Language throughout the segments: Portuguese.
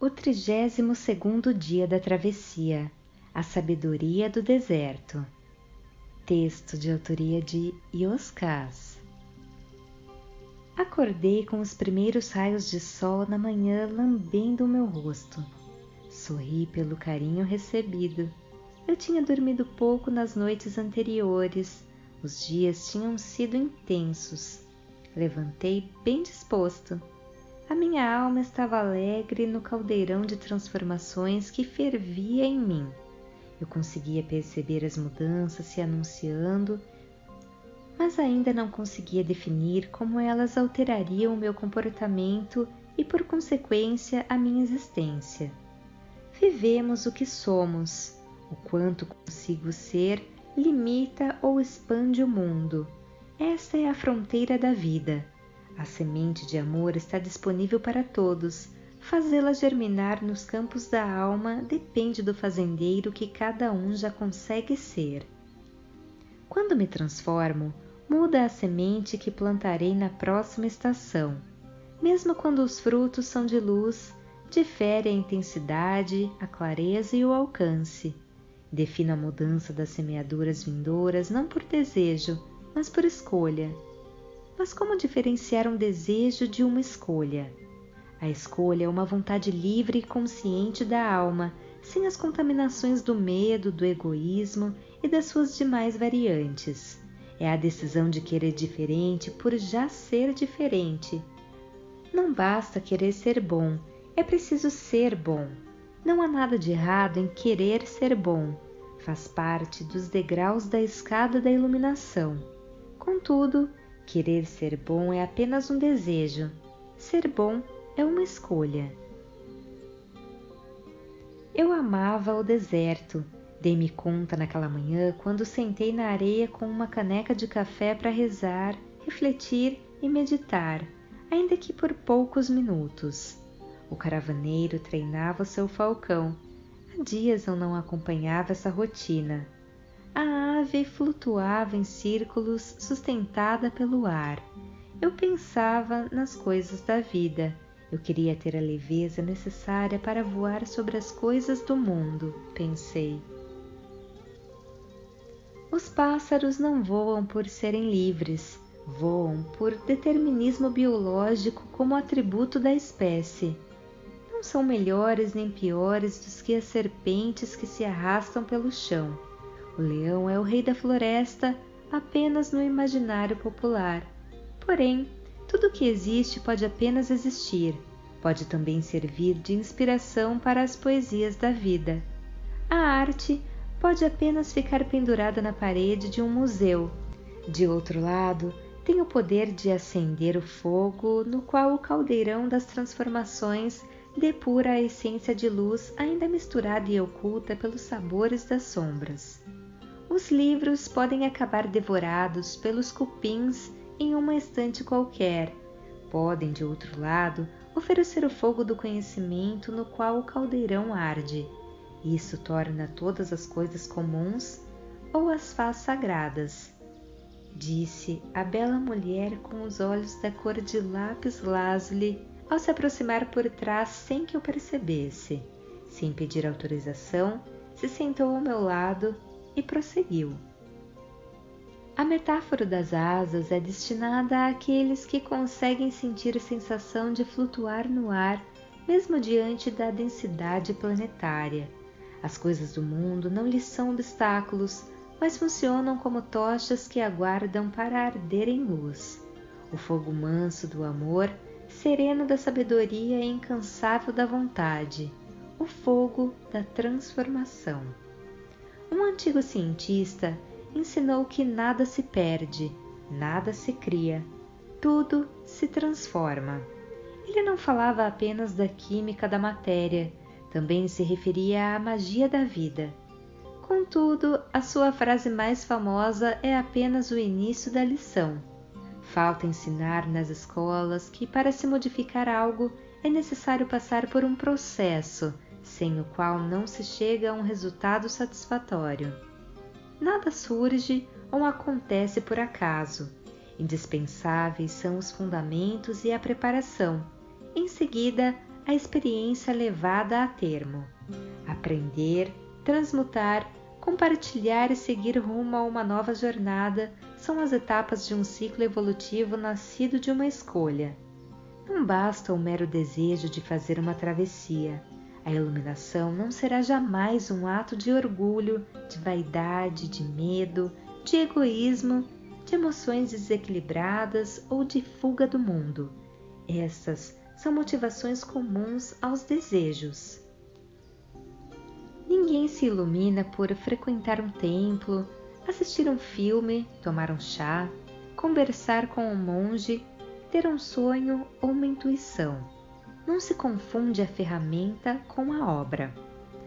O 32º dia da travessia, a sabedoria do deserto. Texto de autoria de Yoskaz. Acordei com os primeiros raios de sol na manhã lambendo o meu rosto. Sorri pelo carinho recebido. Eu tinha dormido pouco nas noites anteriores. Os dias tinham sido intensos. Levantei bem disposto. A minha alma estava alegre no caldeirão de transformações que fervia em mim. Eu conseguia perceber as mudanças se anunciando, mas ainda não conseguia definir como elas alterariam o meu comportamento e, por consequência, a minha existência. Vivemos o que somos. O quanto consigo ser limita ou expande o mundo. Esta é a fronteira da vida. A semente de amor está disponível para todos. Fazê-la germinar nos campos da alma depende do fazendeiro que cada um já consegue ser. Quando me transformo, muda a semente que plantarei na próxima estação. Mesmo quando os frutos são de luz, difere a intensidade, a clareza e o alcance. Defino a mudança das semeaduras vindouras não por desejo, mas por escolha. Mas como diferenciar um desejo de uma escolha? A escolha é uma vontade livre e consciente da alma, sem as contaminações do medo, do egoísmo e das suas demais variantes. É a decisão de querer diferente por já ser diferente. Não basta querer ser bom, é preciso ser bom. Não há nada de errado em querer ser bom. Faz parte dos degraus da escada da iluminação. Contudo, querer ser bom é apenas um desejo. Ser bom é uma escolha. Eu amava o deserto. Dei-me conta naquela manhã quando sentei na areia com uma caneca de café para rezar, refletir e meditar, ainda que por poucos minutos. O caravaneiro treinava o seu falcão. Há dias eu não acompanhava essa rotina. A ave flutuava em círculos sustentada pelo ar. Eu pensava nas coisas da vida. Eu queria ter a leveza necessária para voar sobre as coisas do mundo, pensei. Os pássaros não voam por serem livres, voam por determinismo biológico como atributo da espécie. Não são melhores nem piores dos que as serpentes que se arrastam pelo chão. O leão é o rei da floresta apenas no imaginário popular. Porém, tudo o que existe pode apenas existir. Pode também servir de inspiração para as poesias da vida. A arte pode apenas ficar pendurada na parede de um museu. De outro lado, tem o poder de acender o fogo no qual o caldeirão das transformações depura a essência de luz ainda misturada e oculta pelos sabores das sombras. Os livros podem acabar devorados pelos cupins em uma estante qualquer. Podem, de outro lado, oferecer o fogo do conhecimento no qual o caldeirão arde. Isso torna todas as coisas comuns ou as faz sagradas. Disse a bela mulher com os olhos da cor de lápis lazuli ao se aproximar por trás sem que eu percebesse. Sem pedir autorização, se sentou ao meu lado e prosseguiu. A metáfora das asas é destinada àqueles que conseguem sentir a sensação de flutuar no ar, mesmo diante da densidade planetária. As coisas do mundo não lhes são obstáculos, mas funcionam como tochas que aguardam para arder em luz. O fogo manso do amor, sereno da sabedoria e incansável da vontade. O fogo da transformação. Um antigo cientista ensinou que nada se perde, nada se cria, tudo se transforma. Ele não falava apenas da química da matéria, também se referia à magia da vida. Contudo, a sua frase mais famosa é apenas o início da lição. Falta ensinar nas escolas que para se modificar algo é necessário passar por um processo, sem o qual não se chega a um resultado satisfatório. Nada surge ou acontece por acaso. Indispensáveis são os fundamentos e a preparação. Em seguida, a experiência levada a termo. Aprender, transmutar, compartilhar e seguir rumo a uma nova jornada são as etapas de um ciclo evolutivo nascido de uma escolha. Não basta o mero desejo de fazer uma travessia. A iluminação não será jamais um ato de orgulho, de vaidade, de medo, de egoísmo, de emoções desequilibradas ou de fuga do mundo. Essas são motivações comuns aos desejos. Ninguém se ilumina por frequentar um templo, assistir um filme, tomar um chá, conversar com um monge, ter um sonho ou uma intuição. Não se confunde a ferramenta com a obra.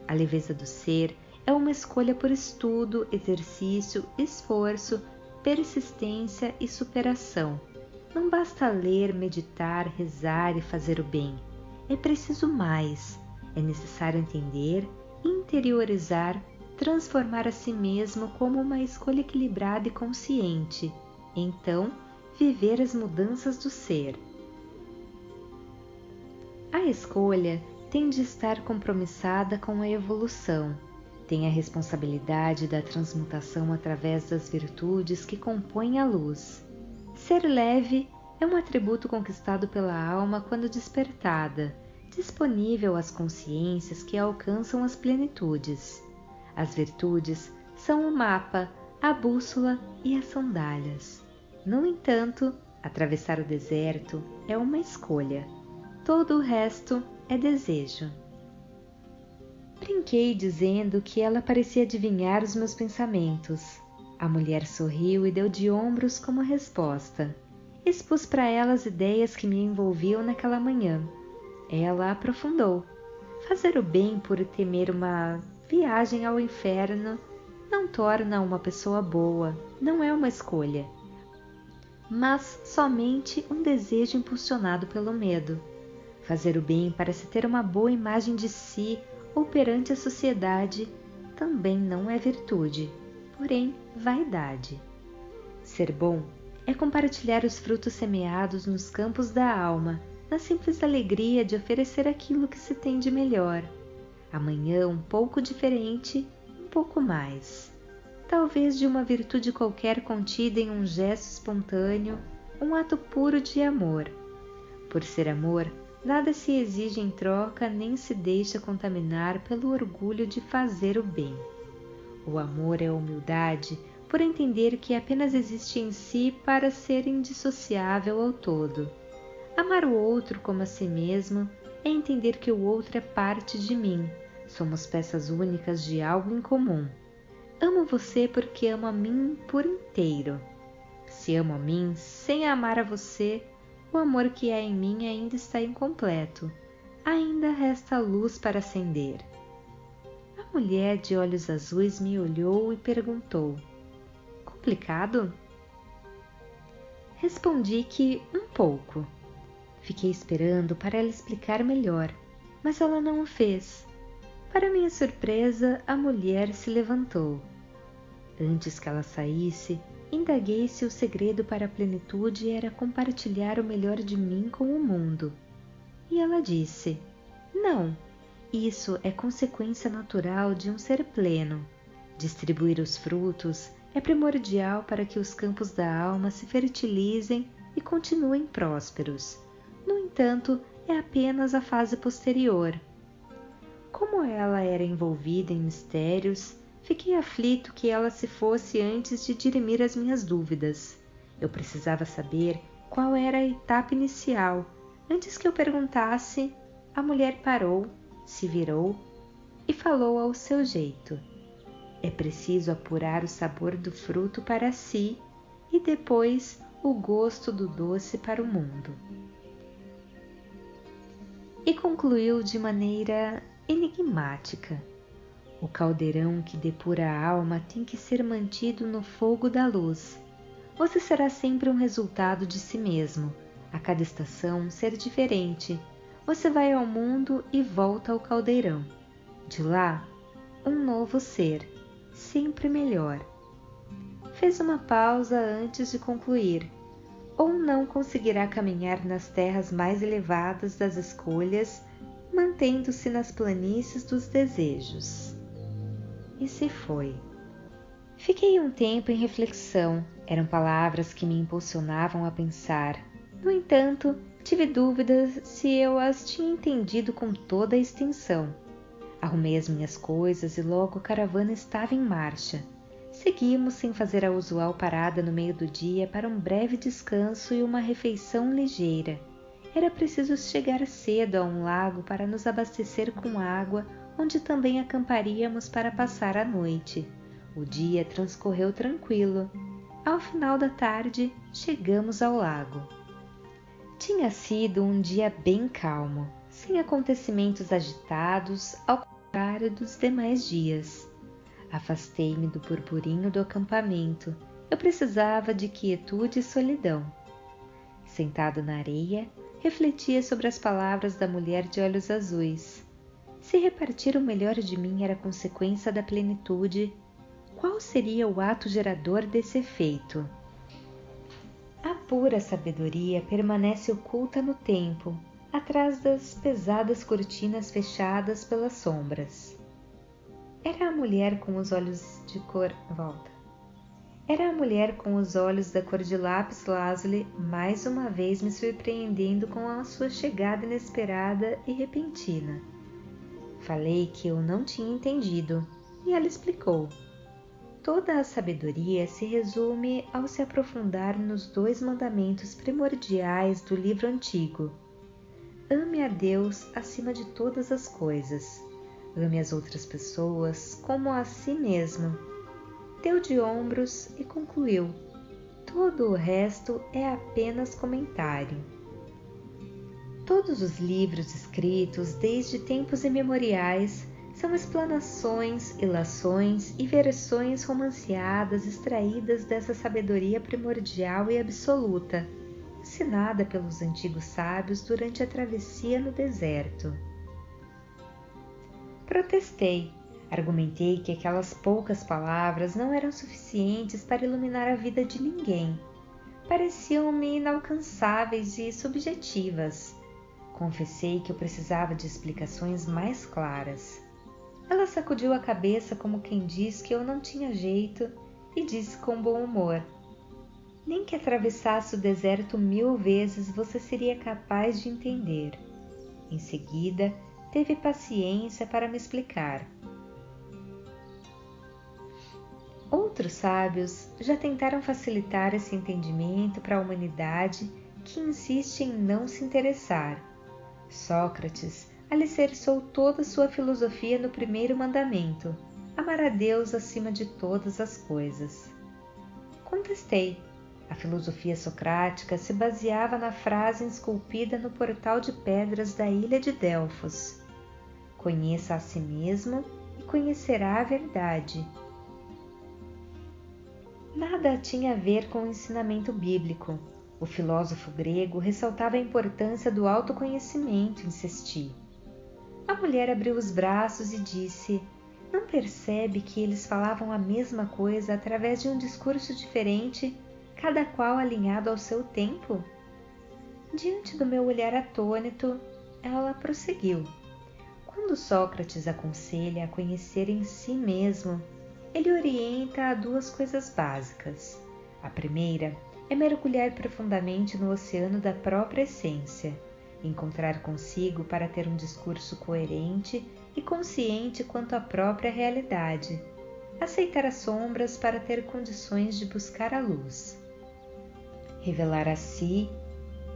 A leveza do ser é uma escolha por estudo, exercício, esforço, persistência e superação. Não basta ler, meditar, rezar e fazer o bem. É preciso mais. É necessário entender, interiorizar, transformar a si mesmo como uma escolha equilibrada e consciente. Então, viver as mudanças do ser. A escolha tem de estar compromissada com a evolução. Tem a responsabilidade da transmutação através das virtudes que compõem a luz. Ser leve é um atributo conquistado pela alma quando despertada, disponível às consciências que alcançam as plenitudes. As virtudes são o mapa, a bússola e as sandálias. No entanto, atravessar o deserto é uma escolha. Todo o resto é desejo. Brinquei dizendo que ela parecia adivinhar os meus pensamentos. A mulher sorriu e deu de ombros como resposta. Expus para ela as ideias que me envolviam naquela manhã. Ela aprofundou. Fazer o bem por temer uma viagem ao inferno não torna uma pessoa boa, não é uma escolha, mas somente um desejo impulsionado pelo medo. Fazer o bem para se ter uma boa imagem de si ou perante a sociedade também não é virtude, porém vaidade. Ser bom é compartilhar os frutos semeados nos campos da alma, na simples alegria de oferecer aquilo que se tem de melhor. Amanhã um pouco diferente, um pouco mais. Talvez de uma virtude qualquer contida em um gesto espontâneo, um ato puro de amor. Por ser amor, nada se exige em troca nem se deixa contaminar pelo orgulho de fazer o bem. O amor é a humildade por entender que apenas existe em si para ser indissociável ao todo. Amar o outro como a si mesmo é entender que o outro é parte de mim, somos peças únicas de algo em comum. Amo você porque amo a mim por inteiro. Se amo a mim sem amar a você, o amor que há em mim ainda está incompleto. Ainda resta luz para acender. A mulher de olhos azuis me olhou e perguntou: complicado? Respondi que um pouco. Fiquei esperando para ela explicar melhor, mas ela não o fez. Para minha surpresa, a mulher se levantou. Antes que ela saísse, indaguei se o segredo para a plenitude era compartilhar o melhor de mim com o mundo. E ela disse: não, isso é consequência natural de um ser pleno. Distribuir os frutos é primordial para que os campos da alma se fertilizem e continuem prósperos. No entanto, é apenas a fase posterior. Como ela era envolvida em mistérios, fiquei aflito que ela se fosse antes de dirimir as minhas dúvidas. Eu precisava saber qual era a etapa inicial. Antes que eu perguntasse, a mulher parou, se virou e falou ao seu jeito. É preciso apurar o sabor do fruto para si e depois o gosto do doce para o mundo. E concluiu de maneira enigmática: o caldeirão que depura a alma tem que ser mantido no fogo da luz. Você será sempre um resultado de si mesmo. A cada estação ser diferente. Você vai ao mundo e volta ao caldeirão. De lá, um novo ser, sempre melhor. Fez uma pausa antes de concluir. Ou não conseguirá caminhar nas terras mais elevadas das escolhas, mantendo-se nas planícies dos desejos. E se foi. Fiquei um tempo em reflexão, eram palavras que me impulsionavam a pensar. No entanto, tive dúvidas se eu as tinha entendido com toda a extensão. Arrumei as minhas coisas e logo a caravana estava em marcha. Seguimos sem fazer a usual parada no meio do dia para um breve descanso e uma refeição ligeira. Era preciso chegar cedo a um lago para nos abastecer com água, onde também acamparíamos para passar a noite. O dia transcorreu tranquilo. Ao final da tarde, chegamos ao lago. Tinha sido um dia bem calmo, sem acontecimentos agitados, ao contrário dos demais dias. Afastei-me do burburinho do acampamento. Eu precisava de quietude e solidão. Sentado na areia, refletia sobre as palavras da mulher de olhos azuis. Se repartir o melhor de mim era consequência da plenitude, qual seria o ato gerador desse efeito? A pura sabedoria permanece oculta no tempo, atrás das pesadas cortinas fechadas pelas sombras. Era a mulher com os olhos de cor... Era a mulher com os olhos da cor de lápis lazuli mais uma vez me surpreendendo com a sua chegada inesperada e repentina. Falei que eu não tinha entendido, e ela explicou. Toda a sabedoria se resume ao se aprofundar nos 2 mandamentos primordiais do livro antigo. Ame a Deus acima de todas as coisas. Ame as outras pessoas como a si mesmo. Deu de ombros e concluiu. Todo o resto é apenas comentário. Todos os livros escritos desde tempos imemoriais são explanações, ilações e versões romanceadas extraídas dessa sabedoria primordial e absoluta, ensinada pelos antigos sábios durante a travessia no deserto. Protestei. Argumentei que aquelas poucas palavras não eram suficientes para iluminar a vida de ninguém. Pareciam-me inalcançáveis e subjetivas. Confessei que eu precisava de explicações mais claras. Ela sacudiu a cabeça como quem diz que eu não tinha jeito e disse com bom humor: nem que atravessasse o deserto 1000 vezes você seria capaz de entender. Em seguida, teve paciência para me explicar. Outros sábios já tentaram facilitar esse entendimento para a humanidade que insiste em não se interessar. Sócrates alicerçou toda sua filosofia no primeiro mandamento: amar a Deus acima de todas as coisas. Contestei. A filosofia socrática se baseava na frase esculpida no portal de pedras da ilha de Delfos: conheça a si mesmo e conhecerá a verdade. Nada tinha a ver com o ensinamento bíblico. O filósofo grego ressaltava a importância do autoconhecimento, insisti. A mulher abriu os braços e disse: não percebe que eles falavam a mesma coisa através de um discurso diferente, cada qual alinhado ao seu tempo? Diante do meu olhar atônito, ela prosseguiu. Quando Sócrates aconselha a conhecer em si mesmo, ele orienta a 2 coisas básicas. A primeira é mergulhar profundamente no oceano da própria essência, encontrar consigo para ter um discurso coerente e consciente quanto à própria realidade, aceitar as sombras para ter condições de buscar a luz. Revelar a si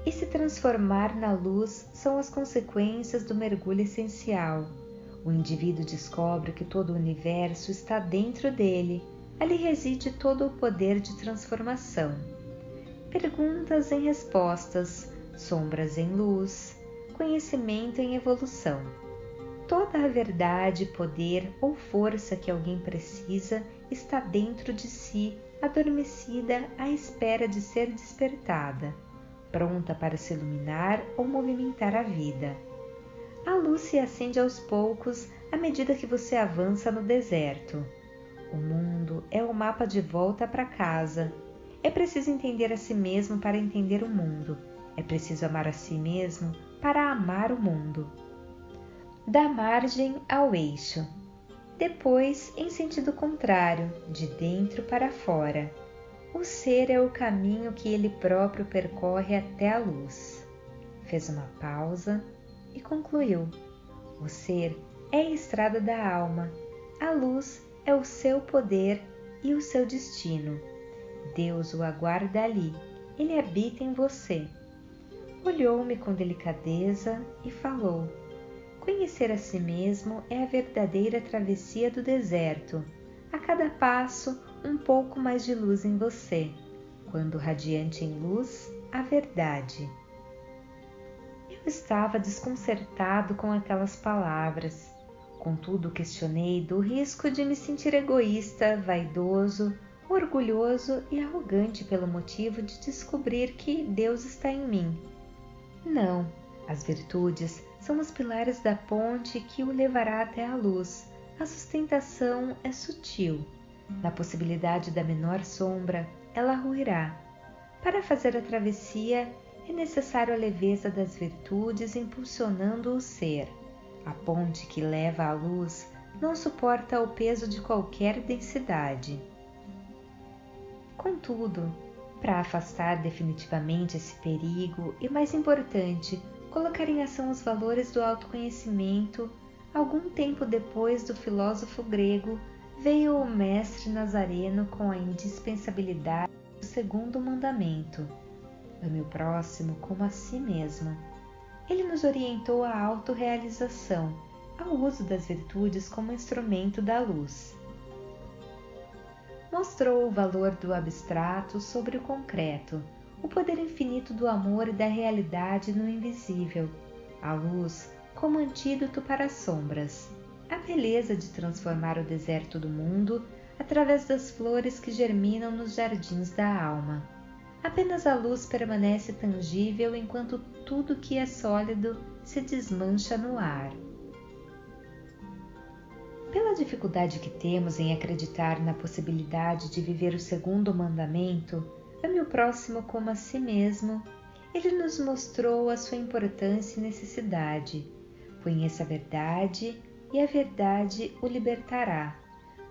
e se transformar na luz são as consequências do mergulho essencial. O indivíduo descobre que todo o universo está dentro dele, ali reside todo o poder de transformação. Perguntas em respostas, sombras em luz, conhecimento em evolução. Toda a verdade, poder ou força que alguém precisa está dentro de si, adormecida à espera de ser despertada, pronta para se iluminar ou movimentar a vida. A luz se acende aos poucos à medida que você avança no deserto. O mundo é o mapa de volta para casa. É preciso entender a si mesmo para entender o mundo. É preciso amar a si mesmo para amar o mundo. da margem ao eixo. Depois, em sentido contrário, de dentro para fora. O ser é o caminho que ele próprio percorre até a luz. Fez uma pausa e concluiu. O ser é a estrada da alma. A luz é o seu poder e o seu destino. Deus o aguarda ali. Ele habita em você. Olhou-me com delicadeza e falou: conhecer a si mesmo é a verdadeira travessia do deserto. A cada passo, um pouco mais de luz em você. Quando radiante em luz, a verdade. Eu estava desconcertado com aquelas palavras. Contudo, questionei do risco de me sentir egoísta, vaidoso, orgulhoso e arrogante pelo motivo de descobrir que Deus está em mim. Não, as virtudes são os pilares da ponte que o levará até a luz. A sustentação é sutil. Na possibilidade da menor sombra, ela ruirá. Para fazer a travessia, é necessário a leveza das virtudes impulsionando o ser. A ponte que leva à luz não suporta o peso de qualquer densidade. Contudo, para afastar definitivamente esse perigo e, mais importante, colocar em ação os valores do autoconhecimento, algum tempo depois do filósofo grego, veio o mestre Nazareno com a indispensabilidade do segundo mandamento: ame o próximo como a si mesmo. Ele nos orientou à autorrealização, ao uso das virtudes como instrumento da luz. Mostrou o valor do abstrato sobre o concreto, o poder infinito do amor e da realidade no invisível, a luz como antídoto para as sombras, a beleza de transformar o deserto do mundo através das flores que germinam nos jardins da alma. Apenas a luz permanece tangível enquanto tudo que é sólido se desmancha no ar. Pela dificuldade que temos em acreditar na possibilidade de viver o segundo mandamento, ame o próximo como a si mesmo, ele nos mostrou a sua importância e necessidade. Conheça a verdade e a verdade o libertará.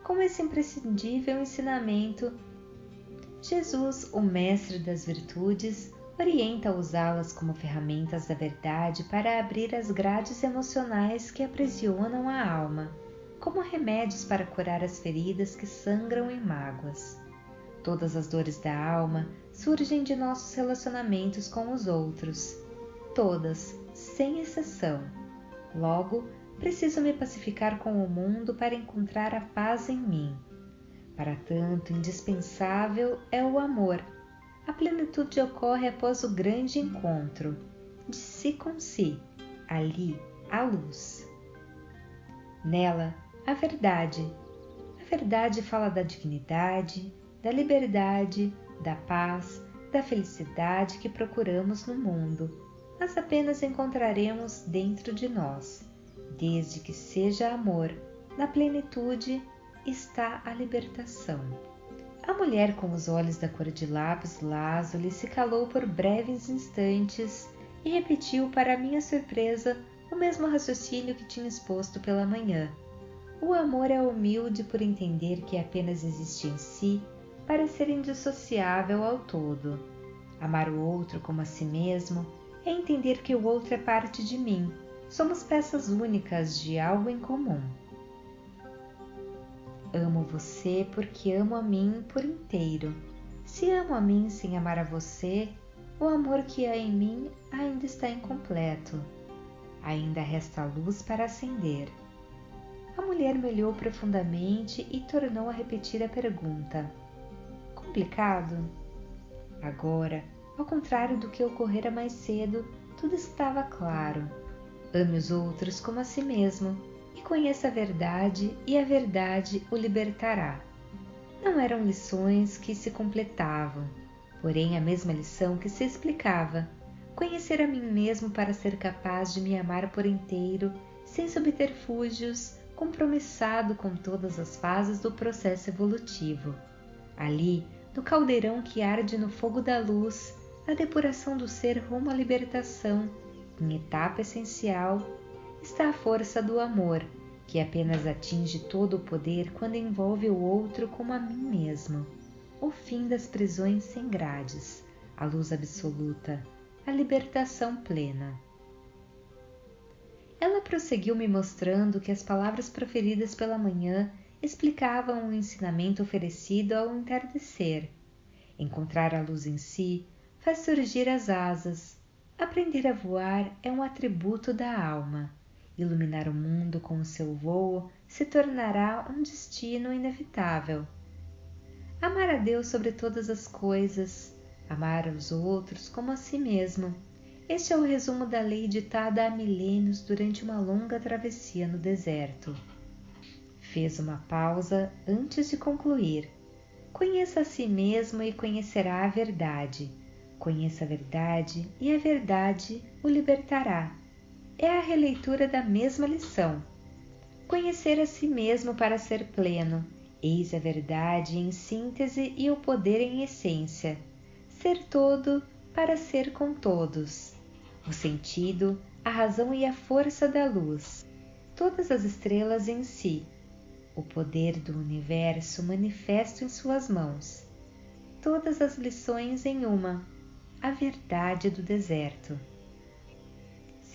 Com esse imprescindível ensinamento, Jesus, o mestre das virtudes, orienta a usá-las como ferramentas da verdade para abrir as grades emocionais que aprisionam a alma, como remédios para curar as feridas que sangram em mágoas. Todas as dores da alma surgem de nossos relacionamentos com os outros. Todas, sem exceção. Logo, preciso me pacificar com o mundo para encontrar a paz em mim. Para tanto, indispensável é o amor. A plenitude ocorre após o grande encontro, de si com si, ali a luz. Nela, a verdade. A verdade fala da dignidade, da liberdade, da paz, da felicidade que procuramos no mundo, mas apenas encontraremos dentro de nós. Desde que seja amor, na plenitude está a libertação. A mulher com os olhos da cor de lápis lazuli se calou por breves instantes e repetiu, para minha surpresa, o mesmo raciocínio que tinha exposto pela manhã. O amor é humilde por entender que apenas existe em si para ser indissociável ao todo. Amar o outro como a si mesmo é entender que o outro é parte de mim. Somos peças únicas de algo em comum. Amo você porque amo a mim por inteiro. Se amo a mim sem amar a você, o amor que há em mim ainda está incompleto. Ainda resta luz para acender. A mulher me olhou profundamente e tornou a repetir a pergunta. Complicado? Agora, ao contrário do que ocorrera mais cedo, tudo estava claro. Ame os outros como a si mesmo e conheça a verdade, e a verdade o libertará. Não eram lições que se completavam, porém a mesma lição que se explicava: conhecer a mim mesmo para ser capaz de me amar por inteiro, sem subterfúgios, compromissado com todas as fases do processo evolutivo. Ali, no caldeirão que arde no fogo da luz, a depuração do ser rumo à libertação, em etapa essencial, está a força do amor, que apenas atinge todo o poder quando envolve o outro como a mim mesmo. O fim das prisões sem grades, a luz absoluta, a libertação plena. Ela prosseguiu me mostrando que as palavras proferidas pela manhã explicavam o ensinamento oferecido ao entardecer. Encontrar a luz em si faz surgir as asas. Aprender a voar é um atributo da alma. Iluminar o mundo com o seu vôo se tornará um destino inevitável. Amar a Deus sobre todas as coisas, amar aos outros como a si mesmo. Este é o resumo da lei ditada há milênios durante uma longa travessia no deserto. Fez uma pausa antes de concluir. Conheça a si mesmo e conhecerá a verdade. Conheça a verdade e a verdade o libertará. É a releitura da mesma lição. Conhecer a si mesmo para ser pleno. Eis a verdade em síntese e o poder em essência. Ser todo para ser com todos. O sentido, a razão e a força da luz. Todas as estrelas em si. O poder do universo manifesto em suas mãos. Todas as lições em uma. A verdade do deserto.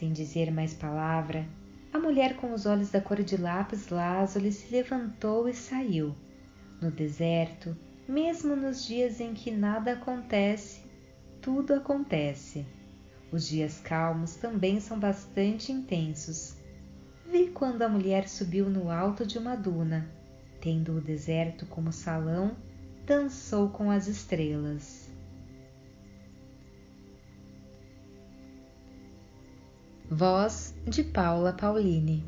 Sem dizer mais palavra, a mulher com os olhos da cor de lápis lazuli se levantou e saiu. No deserto, mesmo nos dias em que nada acontece, tudo acontece. Os dias calmos também são bastante intensos. Vi quando a mulher subiu no alto de uma duna, tendo o deserto como salão, dançou com as estrelas. Voz de Paula Pauline.